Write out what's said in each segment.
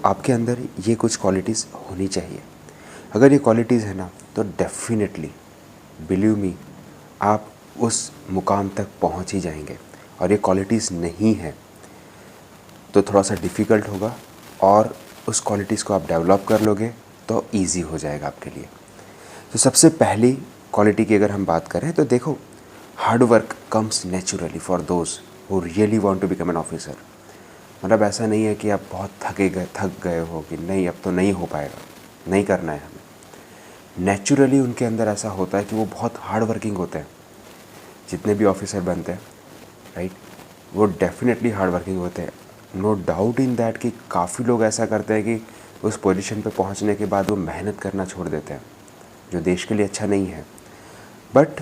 आपके अंदर ये कुछ क्वालिटीज़ होनी चाहिए। अगर ये क्वालिटीज़ है ना, तो डेफिनेटली बिलीव मी, आप उस मुकाम तक पहुंच ही जाएंगे। और ये क्वालिटीज़ नहीं है तो थोड़ा सा डिफ़िकल्ट होगा, और उस क्वालिटीज़ को आप डेवलप कर लोगे तो ईज़ी हो जाएगा आपके लिए। तो सबसे पहली क्वालिटी की अगर हम बात करें तो देखो, hard work comes naturally for those who really want to become an officer. मतलब ऐसा नहीं है कि आप बहुत थक गए हो कि नहीं अब तो नहीं हो पाएगा, नहीं करना है हमें। नेचुरली उनके अंदर ऐसा होता है कि वो बहुत हार्ड वर्किंग होते हैं। जितने भी ऑफिसर बनते हैं, राइट, वो डेफिनेटली हार्ड वर्किंग होते हैं। नो डाउट इन दैट कि काफ़ी लोग ऐसा करते हैं कि उस पोजीशन पे पहुंचने के बाद वो मेहनत करना छोड़ देते हैं, जो देश के लिए अच्छा नहीं है। बट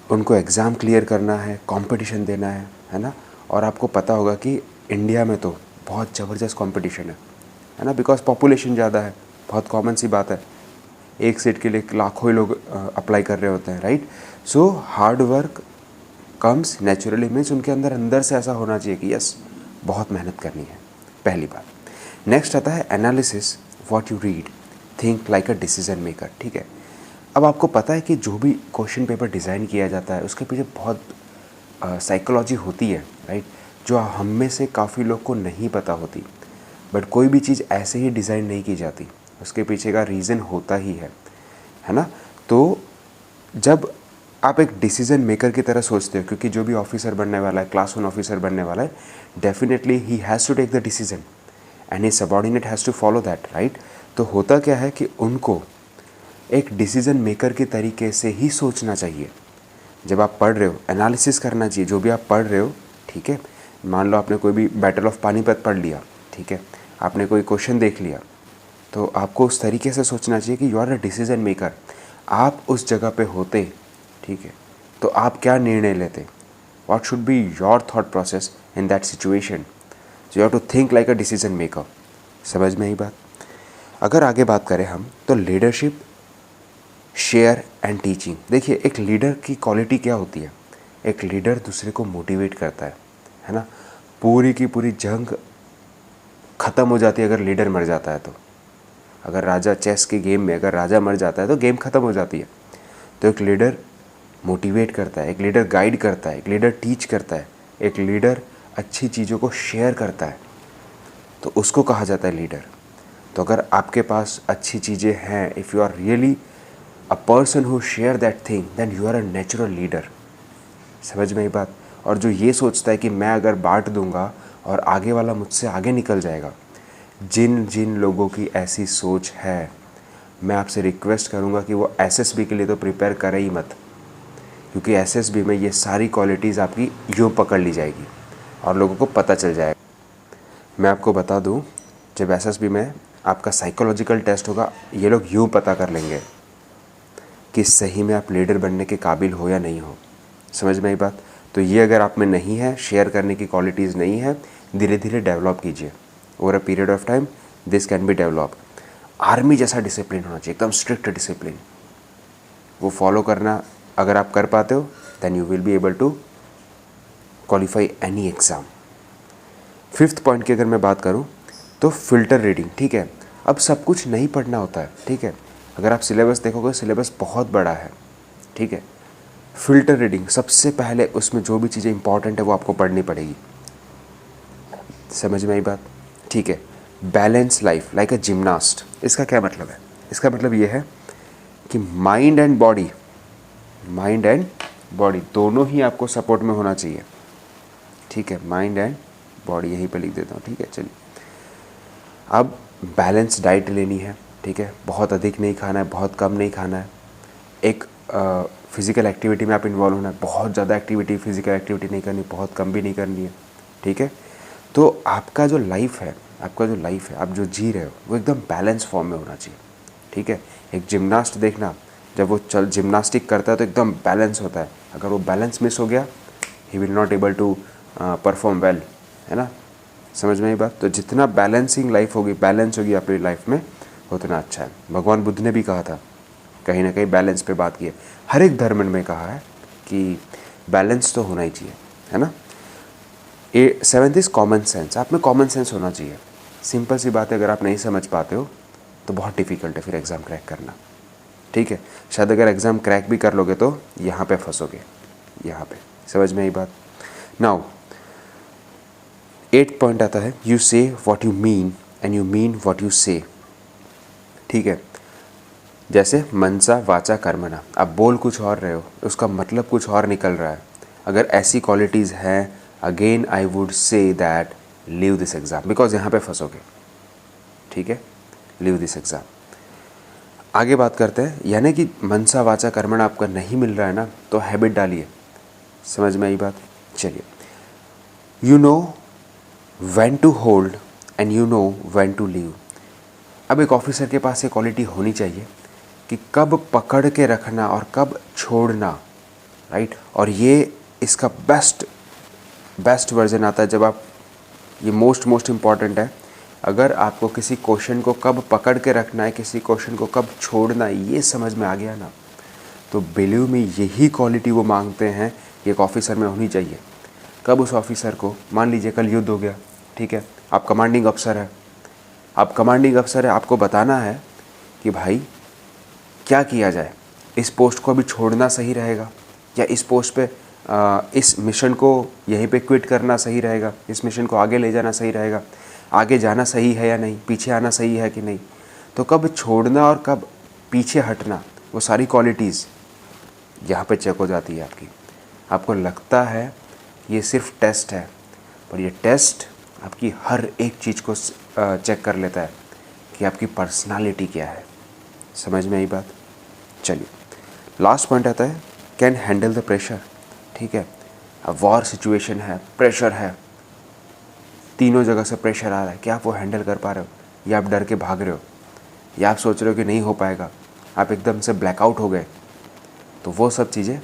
उनको एग्ज़ाम क्लियर करना है, कंपटीशन देना है ना। और आपको पता होगा कि इंडिया में तो बहुत ज़बरदस्त कंपटीशन है ना, बिकॉज पॉपुलेशन ज़्यादा है। बहुत कॉमन सी बात है, एक सीट के लिए लाखों ही लोग अप्लाई कर रहे होते हैं, right. So hard work comes naturally means उनके अंदर से ऐसा होना चाहिए कि यस, बहुत मेहनत करनी है, पहली बात। नेक्स्ट आता है analysis what you read, think like a decision maker. ठीक है, अब आपको पता है कि जो भी क्वेश्चन पेपर डिज़ाइन किया जाता है उसके पीछे बहुत साइकोलॉजी होती है, राइट, जो हम में से काफ़ी लोग को नहीं पता होती। बट कोई भी चीज़ ऐसे ही डिज़ाइन नहीं की जाती, उसके पीछे का रीज़न होता ही है ना। तो जब आप एक डिसीजन मेकर की तरह सोचते हो, क्योंकि जो भी ऑफिसर बनने वाला है, क्लास 1 ऑफिसर बनने वाला है, definitely he has to take the decision and he subordinate has to follow that, right. तो होता क्या है कि उनको एक डिसीजन मेकर के तरीके से ही सोचना चाहिए। जब आप पढ़ रहे हो, एनालिसिस करना चाहिए जो भी आप पढ़ रहे हो, ठीक है। मान लो आपने कोई भी बैटल ऑफ पानीपत पढ़ लिया, ठीक है, आपने कोई क्वेश्चन देख लिया, तो आपको उस तरीके से सोचना चाहिए कि you are a decision maker. आप उस जगह पे होते, ठीक है, तो आप क्या निर्णय लेते, what should be your thought process in that situation. So you have to think like a decision maker. समझ में आई बात। अगर आगे बात करें हम, तो लीडरशिप, शेयर एंड टीचिंग। देखिए, एक लीडर की क्वालिटी क्या होती है, एक लीडर दूसरे को मोटिवेट करता है ना। पूरी की पूरी जंग ख़त्म हो जाती है अगर लीडर मर जाता है तो। अगर राजा चेस के गेम में अगर राजा मर जाता है तो गेम ख़त्म हो जाती है। तो एक लीडर मोटिवेट करता है, एक लीडर गाइड करता है, एक लीडर टीच करता है, एक लीडर अच्छी चीज़ों को शेयर करता है, तो उसको कहा जाता है लीडर। तो अगर आपके पास अच्छी चीज़ें हैं, if you are really a person who share that thing, then you are a natural leader. समझ में ये बात। और जो ये सोचता है कि मैं अगर बांट दूंगा और आगे वाला मुझसे आगे निकल जाएगा, जिन जिन लोगों की ऐसी सोच है, मैं आपसे रिक्वेस्ट करूंगा कि वो एसएसबी के लिए तो प्रिपेयर करे ही मत, क्योंकि एसएसबी में ये सारी क्वालिटीज़ आपकी यूँ पकड़ ली जाएगी और लोगों को पता चल जाएगा। मैं आपको बता दूं, जब एसएसबी में आपका साइकोलॉजिकल टेस्ट होगा, ये लोग यूँ पता कर लेंगे कि सही में आप लीडर बनने के काबिल हो या नहीं हो। समझ में आई बात। तो ये अगर आप में नहीं है, शेयर करने की क्वालिटीज़ नहीं है, धीरे धीरे डेवलप कीजिए। Over a period of time this can be develop. Army जैसा डिसिप्लिन होना चाहिए, एकदम स्ट्रिक्ट डिसिप्लिन, वो फॉलो करना अगर आप कर पाते हो, then you will be able to qualify any exam. Fifth point की अगर मैं बात करूं, तो फिल्टर रीडिंग। ठीक है, अब सब कुछ नहीं पढ़ना होता है, ठीक है। अगर आप सिलेबस देखोगे, सिलेबस बहुत बड़ा है, ठीक है। फिल्टर रीडिंग, सबसे पहले उसमें जो भी चीज़ें इंपॉर्टेंट है वो आपको पढ़नी पड़ेगी। समझ में आई बात, ठीक है। बैलेंस लाइफ लाइक अ जिम्नास्ट, इसका क्या मतलब है? इसका मतलब ये है कि माइंड एंड बॉडी दोनों ही आपको सपोर्ट में होना चाहिए, ठीक है। माइंड एंड बॉडी, यहीं पे लिख देता हूँ, ठीक है। चलिए, अब बैलेंस डाइट लेनी है, ठीक है। बहुत अधिक नहीं खाना है, बहुत कम नहीं खाना है। एक फिज़िकल एक्टिविटी में आप इन्वॉल्व होना है, बहुत ज़्यादा एक्टिविटी, फिज़िकल एक्टिविटी नहीं करनी, बहुत कम भी नहीं करनी है, ठीक है। तो आपका जो लाइफ है, आप जो जी रहे हो, वो एकदम बैलेंस फॉर्म में होना चाहिए, ठीक है। एक जिम्नास्ट देखना, जब वो जिम्नास्टिक करता है तो एकदम बैलेंस होता है। अगर वो बैलेंस मिस हो गया, he will not able to perform well, है ना। समझ में ये बात। तो जितना बैलेंसिंग लाइफ होगी, बैलेंस होगी अपनी लाइफ में, उतना अच्छा है। भगवान बुद्ध ने भी कहा था, कहीं ना कहीं बैलेंस पे बात की है। हर एक धर्म में कहा है कि बैलेंस तो होना ही चाहिए, है ना। सेवेंथ इज कॉमन सेंस, आप में कॉमन सेंस होना चाहिए। सिंपल सी बात है, अगर आप नहीं समझ पाते हो तो बहुत डिफ़िकल्ट है फिर एग्ज़ाम क्रैक करना, ठीक है। शायद अगर एग्ज़ाम क्रैक भी कर लोगे तो यहाँ पे फंसोगे, यहाँ पे। समझ में आई बात। नाउ 8th पॉइंट आता है, यू से what you mean and you mean what you से, ठीक है। जैसे मनसा वाचा कर्मणा, आप बोल कुछ और रहे हो, उसका मतलब कुछ और निकल रहा है। अगर ऐसी क्वालिटीज़ हैं, again I would say that leave this exam, because यहाँ पे फंसोगे, ठीक है। Leave this exam. आगे बात करते हैं, यानी कि मनसा वाचा कर्मणा आपका नहीं मिल रहा है ना, तो हैबिट डालिए। समझ में आई बात। चलिए, you know when to hold and you know when to leave. अब एक ऑफिसर के पास ये क्वालिटी होनी चाहिए कि कब पकड़ के रखना और कब छोड़ना, राइट। और ये इसका बेस्ट वर्जन आता है जब आप, ये मोस्ट इम्पॉर्टेंट है, अगर आपको किसी क्वेश्चन को कब पकड़ के रखना है, किसी क्वेश्चन को कब छोड़ना है, ये समझ में आ गया ना, तो बिलीव मी यही क्वालिटी वो मांगते हैं कि एक ऑफिसर में होनी चाहिए। कब उस ऑफिसर को, मान लीजिए कल युद्ध हो गया, ठीक है, आप कमांडिंग अफसर है, आपको बताना है कि भाई क्या किया जाए, इस पोस्ट को अभी छोड़ना सही रहेगा या इस पोस्ट पे इस मिशन को यहीं पे क्विट करना सही रहेगा, इस मिशन को आगे ले जाना सही रहेगा, आगे जाना सही है या नहीं, पीछे आना सही है कि नहीं। तो कब छोड़ना और कब पीछे हटना, वो सारी क्वालिटीज़ यहाँ पे चेक हो जाती है आपकी। आपको लगता है ये सिर्फ टेस्ट है, पर ये टेस्ट आपकी हर एक चीज़ को चेक कर लेता है कि आपकी पर्सनालिटी क्या है। समझ में आई बात। चलिए, लास्ट पॉइंट आता है, कैन हैंडल द प्रेशर, ठीक है। अब वॉर सिचुएशन है, प्रेशर है, तीनों जगह से प्रेशर आ रहा है, क्या आप वो हैंडल कर पा रहे हो, या आप डर के भाग रहे हो, या आप सोच रहे हो कि नहीं हो पाएगा, आप एकदम से ब्लैकआउट हो गए, तो वो सब चीज़ें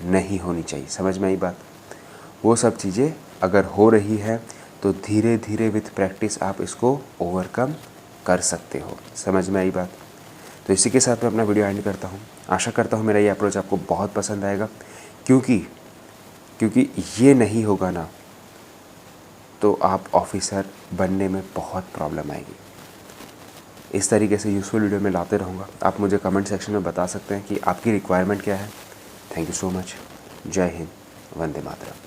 नहीं होनी चाहिए। समझ में आई बात। वो सब चीज़ें अगर हो रही है तो धीरे धीरे विथ प्रैक्टिस आप इसको ओवरकम कर सकते हो। समझ में आई बात। तो इसी के साथ मैं अपना वीडियो एंड करता हूँ। आशा करता हूँ मेरा ये अप्रोच आपको बहुत पसंद आएगा, क्योंकि ये नहीं होगा ना तो आप ऑफिसर बनने में बहुत प्रॉब्लम आएगी। इस तरीके से यूज़फुल वीडियो मैं लाते रहूँगा। आप मुझे कमेंट सेक्शन में बता सकते हैं कि आपकी रिक्वायरमेंट क्या है। Thank you so much. जय हिंद, वंदे मातरम।